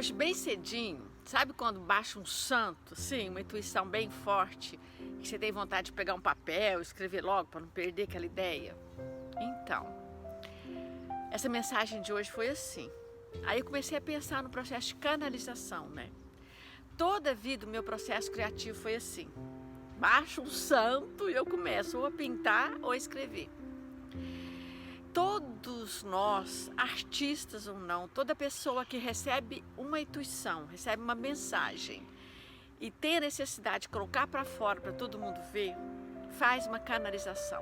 Hoje, bem cedinho, sabe quando baixa um santo, assim, uma intuição bem forte, que você tem vontade de pegar um papel, escrever logo para não perder aquela ideia? Então, essa mensagem de hoje foi assim. Aí eu comecei a pensar no processo de canalização, né? Toda a vida o meu processo criativo foi assim. Baixa um santo e eu começo ou a pintar ou a escrever. Todos nós, artistas ou não, toda pessoa que recebe uma intuição, recebe uma mensagem e tem a necessidade de colocar para fora para todo mundo ver, faz uma canalização.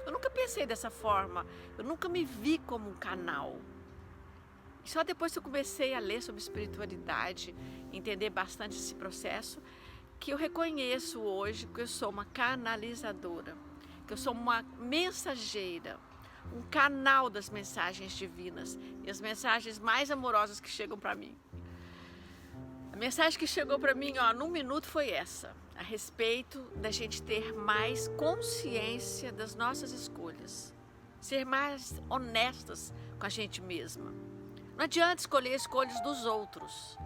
Eu nunca pensei dessa forma, eu nunca me vi como um canal. E só depois que eu comecei a ler sobre espiritualidade, entender bastante esse processo, que eu reconheço hoje que eu sou uma canalizadora, que eu sou uma mensageira, um canal das mensagens divinas e as mensagens mais amorosas que chegam para mim. A mensagem que chegou para mim, num minuto foi essa, a respeito da gente ter mais consciência das nossas escolhas, ser mais honestas com a gente mesma. Não adianta escolher escolhas dos outros.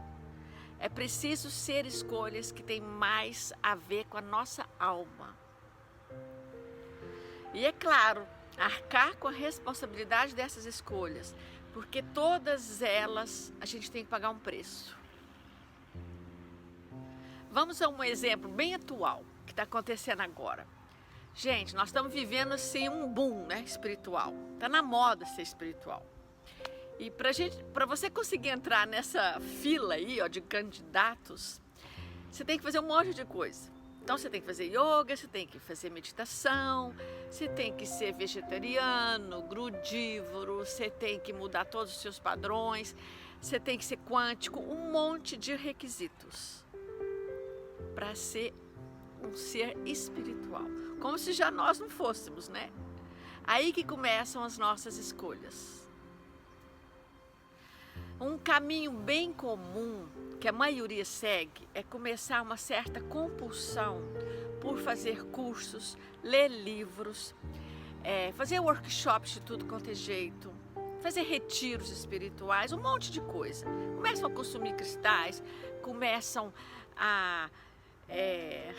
É preciso ser escolhas que têm mais a ver com a nossa alma. E é claro, arcar com a responsabilidade dessas escolhas, porque todas elas a gente tem que pagar um preço. Vamos a um exemplo bem atual que está acontecendo agora. Gente, nós estamos vivendo assim um boom, né, espiritual. Está na moda ser espiritual. E para você conseguir entrar nessa fila aí, de candidatos, você tem que fazer um monte de coisa. Então você tem que fazer yoga, você tem que fazer meditação, você tem que ser vegetariano, grudívoro, você tem que mudar todos os seus padrões, você tem que ser quântico, um monte de requisitos para ser um ser espiritual. Como se já nós não fôssemos, né? Aí que começam as nossas escolhas. Um caminho bem comum que a maioria segue é começar uma certa compulsão por fazer cursos, ler livros, fazer workshops de tudo quanto é jeito, fazer retiros espirituais, um monte de coisa. Começam a consumir cristais, começam a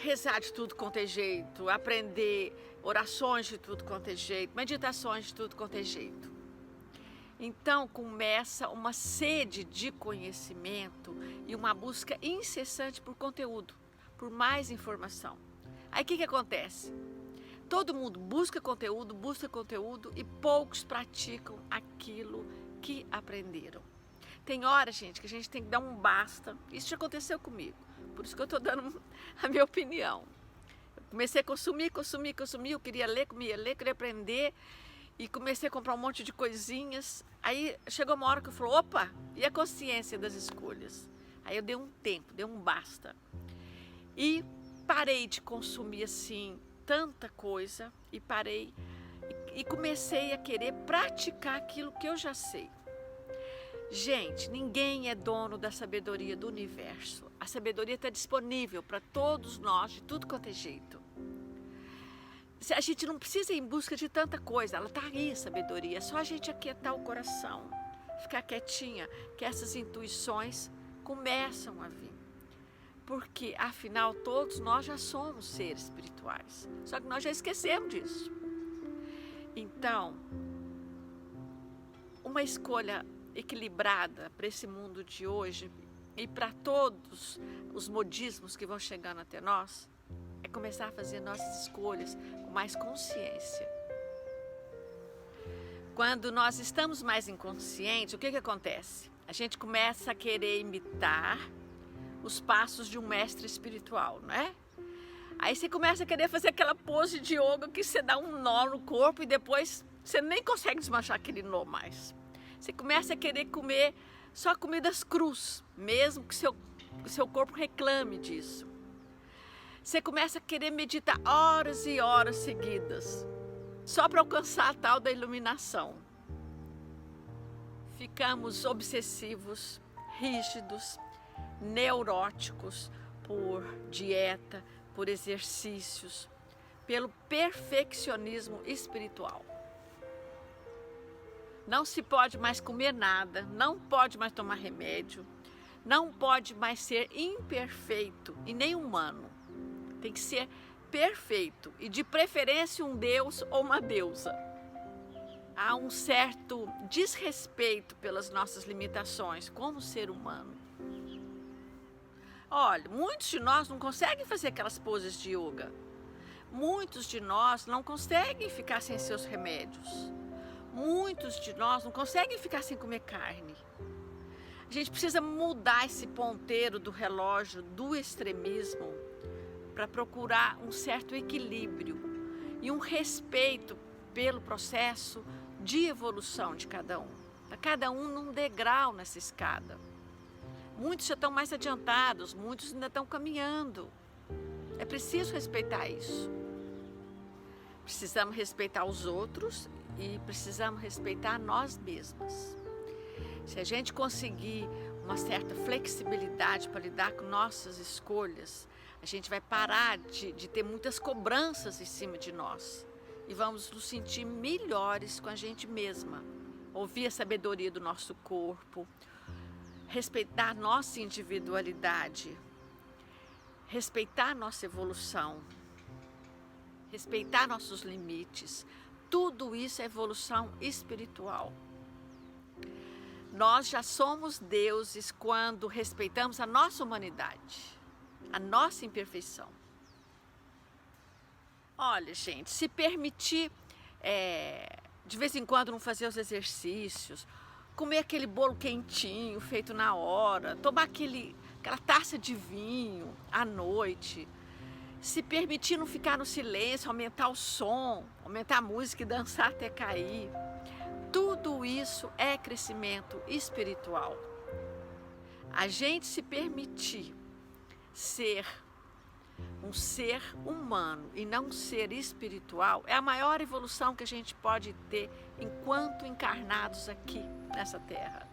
rezar de tudo quanto é jeito, aprender orações de tudo quanto é jeito, meditações de tudo quanto é jeito. Então começa uma sede de conhecimento e uma busca incessante por conteúdo, por mais informação. Aí o que acontece? Todo mundo busca conteúdo e poucos praticam aquilo que aprenderam. Tem hora, gente, que a gente tem que dar um basta. Isso já aconteceu comigo, por isso que eu estou dando a minha opinião. Eu comecei a consumir, eu queria ler, queria aprender. E comecei a comprar um monte de coisinhas. Aí chegou uma hora que eu falei, opa, e a consciência das escolhas? Aí eu dei um tempo, dei um basta. E parei de consumir assim tanta coisa e parei e comecei a querer praticar aquilo que eu já sei. Gente, ninguém é dono da sabedoria do universo. A sabedoria está disponível para todos nós, de tudo quanto é jeito. A gente não precisa ir em busca de tanta coisa, ela está aí, a sabedoria. É só a gente aquietar o coração, ficar quietinha, que essas intuições começam a vir. Porque, afinal, todos nós já somos seres espirituais, só que nós já esquecemos disso. Então, uma escolha equilibrada para esse mundo de hoje e para todos os modismos que vão chegando até nós, é começar a fazer nossas escolhas com mais consciência. Quando nós estamos mais inconscientes, o que acontece? A gente começa a querer imitar os passos de um mestre espiritual, né? Aí você começa a querer fazer aquela pose de yoga que você dá um nó no corpo e depois você nem consegue desmanchar aquele nó mais. Você começa a querer comer só comidas crus, mesmo que seu corpo reclame disso. Você começa a querer meditar horas e horas seguidas, só para alcançar a tal da iluminação. Ficamos obsessivos, rígidos, neuróticos por dieta, por exercícios, pelo perfeccionismo espiritual. Não se pode mais comer nada, não pode mais tomar remédio, não pode mais ser imperfeito e nem humano. Tem que ser perfeito e de preferência um deus ou uma deusa. Há um certo desrespeito pelas nossas limitações como ser humano. Olha, muitos de nós não conseguem fazer aquelas poses de yoga. Muitos de nós não conseguem ficar sem seus remédios. Muitos de nós não conseguem ficar sem comer carne. A gente precisa mudar esse ponteiro do relógio do extremismo para procurar um certo equilíbrio e um respeito pelo processo de evolução de cada um. Tá cada um num degrau nessa escada. Muitos já estão mais adiantados, muitos ainda estão caminhando. É preciso respeitar isso. Precisamos respeitar os outros e precisamos respeitar nós mesmas. Se a gente conseguir uma certa flexibilidade para lidar com nossas escolhas, a gente vai parar de ter muitas cobranças em cima de nós e vamos nos sentir melhores com a gente mesma. Ouvir a sabedoria do nosso corpo, respeitar nossa individualidade, respeitar nossa evolução, respeitar nossos limites. Tudo isso é evolução espiritual. Nós já somos deuses quando respeitamos a nossa humanidade, a nossa imperfeição. Olha, gente, se permitir de vez em quando não fazer os exercícios, comer aquele bolo quentinho feito na hora, tomar aquela taça de vinho à noite, se permitir não ficar no silêncio, aumentar o som, aumentar a música e dançar até cair. Tudo isso é crescimento espiritual. A gente se permitir ser um ser humano e não um ser espiritual é a maior evolução que a gente pode ter enquanto encarnados aqui nessa terra.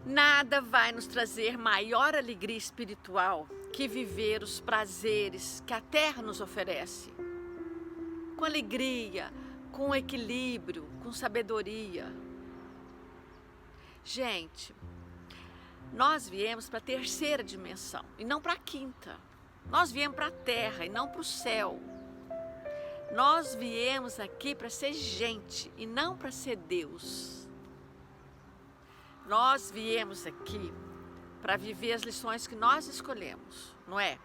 Nada vai nos trazer maior alegria espiritual que viver os prazeres que a terra nos oferece. Com alegria, com equilíbrio, com sabedoria. Gente, nós viemos para a terceira dimensão e não para a quinta. Nós viemos para a terra e não para o céu. Nós viemos aqui para ser gente e não para ser Deus. Nós viemos aqui para viver as lições que nós escolhemos, não é?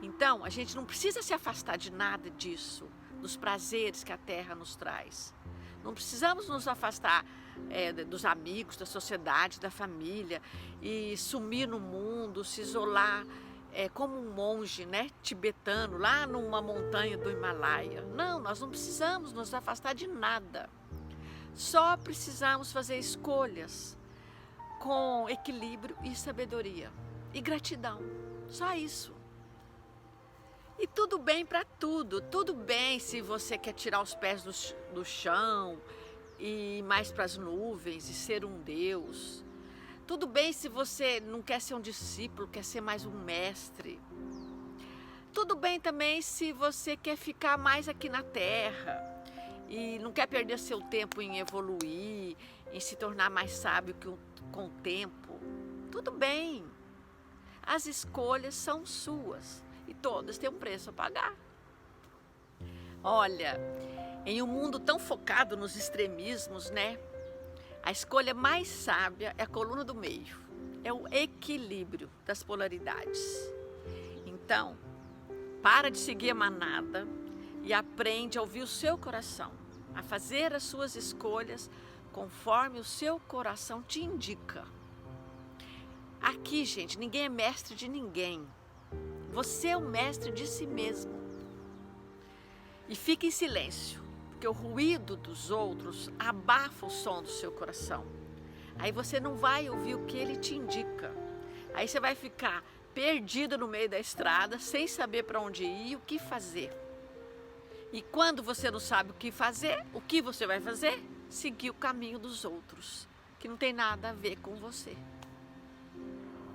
Então, a gente não precisa se afastar de nada disso, dos prazeres que a terra nos traz. Não precisamos nos afastar dos amigos, da sociedade, da família e sumir no mundo, se isolar como um monge, né, tibetano, lá numa montanha do Himalaia. Não, nós não precisamos nos afastar de nada. Só precisamos fazer escolhas com equilíbrio e sabedoria e gratidão. Só isso. E tudo bem para tudo. Tudo bem se você quer tirar os pés do chão e ir mais para as nuvens e ser um Deus. Tudo bem se você não quer ser um discípulo, quer ser mais um mestre. Tudo bem também se você quer ficar mais aqui na Terra e não quer perder seu tempo em evoluir, em se tornar mais sábio com o tempo. Tudo bem. As escolhas são suas e todas têm um preço a pagar. Olha, em um mundo tão focado nos extremismos, né? A escolha mais sábia é a coluna do meio, é o equilíbrio das polaridades. Então, para de seguir a manada e aprende a ouvir o seu coração, a fazer as suas escolhas conforme o seu coração te indica. Aqui, gente, ninguém é mestre de ninguém. Você é o mestre de si mesmo. E fique em silêncio, porque o ruído dos outros abafa o som do seu coração. Aí você não vai ouvir o que ele te indica. Aí você vai ficar perdido no meio da estrada, sem saber para onde ir e o que fazer. E quando você não sabe o que fazer, o que você vai fazer? Seguir o caminho dos outros, que não tem nada a ver com você.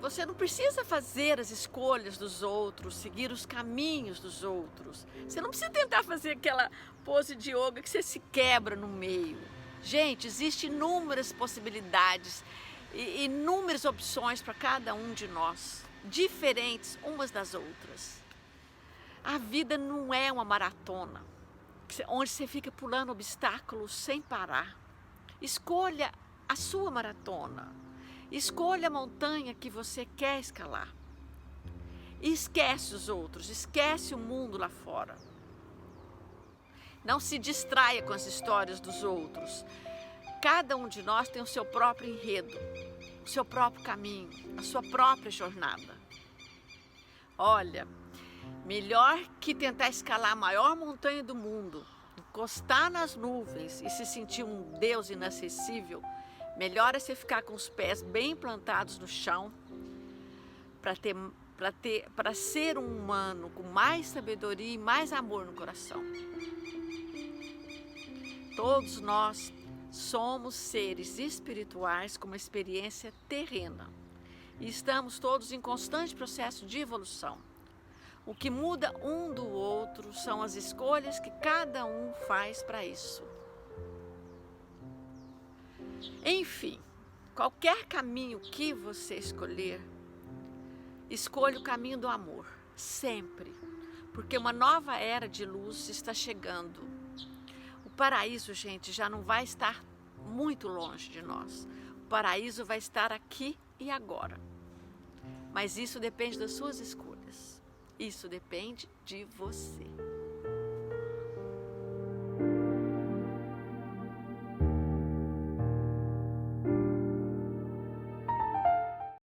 Você não precisa fazer as escolhas dos outros, seguir os caminhos dos outros. Você não precisa tentar fazer aquela pose de yoga que você se quebra no meio. Gente, existem inúmeras possibilidades inúmeras opções para cada um de nós, diferentes umas das outras. A vida não é uma maratona, onde você fica pulando obstáculos sem parar. Escolha a sua maratona. Escolha a montanha que você quer escalar. E esquece os outros, esquece o mundo lá fora. Não se distraia com as histórias dos outros. Cada um de nós tem o seu próprio enredo, o seu próprio caminho, a sua própria jornada. Olha, melhor que tentar escalar a maior montanha do mundo, encostar nas nuvens e se sentir um Deus inacessível, melhor é você ficar com os pés bem plantados no chão para ser um humano com mais sabedoria e mais amor no coração. Todos nós somos seres espirituais com uma experiência terrena e estamos todos em constante processo de evolução. O que muda um do outro são as escolhas que cada um faz para isso. Enfim, qualquer caminho que você escolher, escolha o caminho do amor, sempre, porque uma nova era de luz está chegando. O paraíso, gente, já não vai estar muito longe de nós. O paraíso vai estar aqui e agora. Mas isso depende das suas escolhas. Isso depende de você.